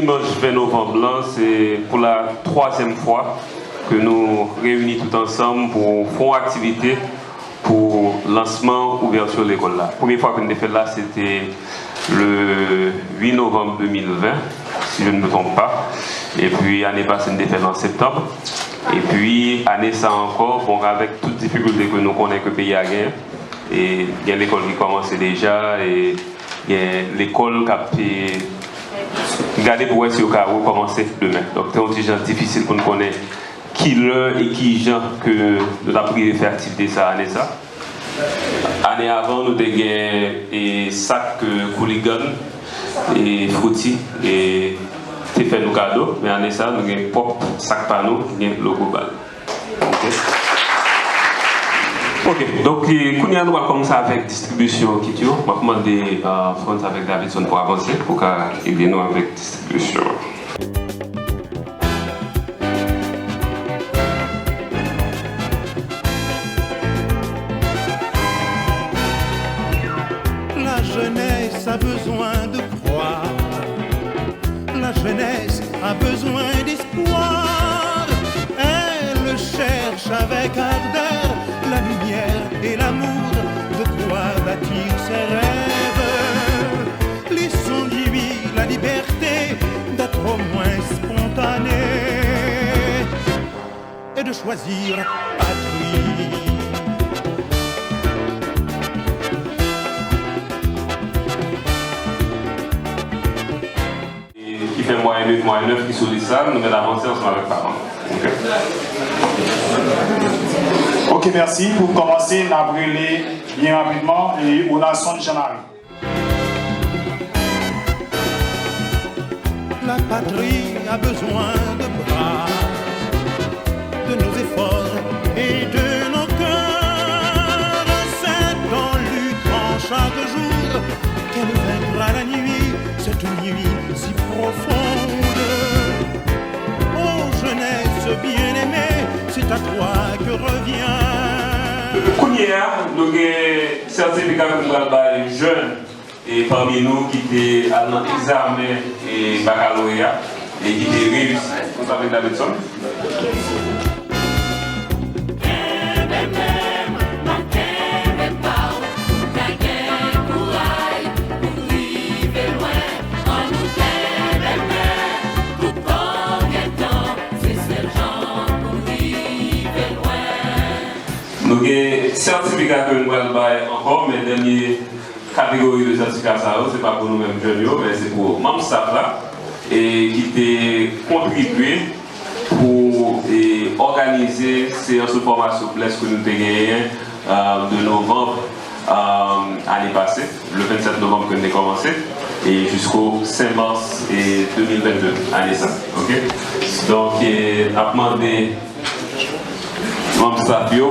dimanche 20 novembre, là, c'est pour la 3e fois que nous réunis tout ensemble pour faire une activité pour lancement, ouverture de l'école. La première fois que nous avons fait là, c'était le 8 novembre 2020, si je ne me trompe pas. Et puis, l'année passée, nous avons fait en septembre. Et puis, année ça encore, bon, avec toutes les difficultés que nous connaissons que le pays a gagné. Et il y a l'école qui commence déjà, et il y a l'école qui a fait. Regardez pour voir si on va recommencer demain. Donc, c'est difficile pour nous connaître qui l'heure et qui gens que nous avons pris de faire activité ça année ça. Année avant, nous avons gagné sac Cooligan et Fruity et fait nos cadeaux. Mais année ça, nous avons pop sac panneau et logo bal. Ok, donc nous va commencer avec distribution qui on va demander à France avec Davidson pour avancer pour qu'il nous avec distribution. La jeunesse a besoin de croire, la jeunesse a besoin d'espoir, elle cherche avec ardeur la lumière et l'amour, de quoi bâtir ses rêves. Laissons-lui la liberté d'être au moins spontané et de choisir patrie. Qui fait moyen 8, moyen 9, qui sollicite ça, nous mettons avancer ensemble avec parents. Ok, merci. Pour commencer, on a brûlé bien rapidement et on a son Jean-Marie. La patrie a besoin de bras, de nos efforts et de nos cœurs. C'est en luttant chaque jour qu'elle vaincra la nuit, cette nuit si profonde. Oh jeunesse bien-aimée, c'est à toi que revient. Nous avons un certificat pour les jeunes et parmi nous qui étaient à l'examen et baccalauréat et qui étaient réussis. Vous savez Davidson? Nous avons un certificat que nous allons encore, mais la dernière catégorie de certificat, ce n'est pas pour nous-mêmes jeunes, mais c'est pour membres staff là, et qui ont contribué pour organiser ces formations souplesse que nous avons gagnées de novembre l'année passée, le 27 novembre que nous avons commencé, et jusqu'au 5 mars 2022, année ça. Okay? Donc, on a demandé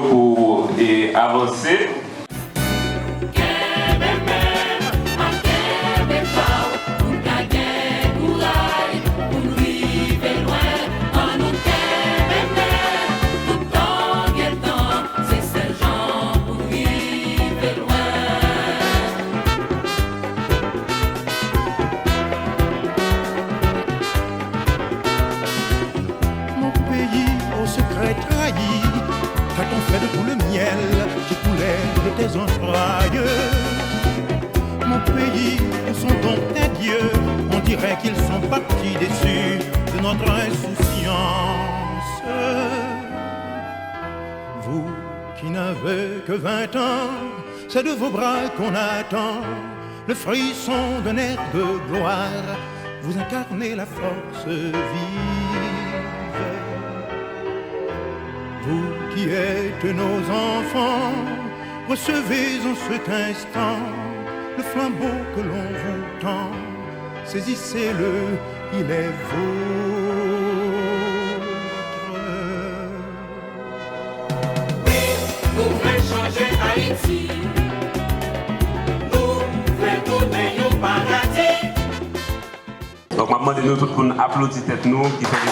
pour avancer. Mon pays au secret trahi, qu'a-t-on fait de tout le miel qui coulait de tes entrailles? Mon pays, où sont donc tes dieux? On dirait qu'ils sont partis déçus de notre insouciance. Vous qui n'avez que 20 ans, c'est de vos bras qu'on attend le frisson d'un air de gloire. Vous incarnez la force vive. Vous qui êtes nos enfants, recevez en cet instant le flambeau que l'on vous tend. Saisissez-le, il est vôtre. Oui, nous voulons changer Haïti. Nous voulons tourner au paradis. Donc, maintenant, nous tous pour applaudir tête nous qui fait des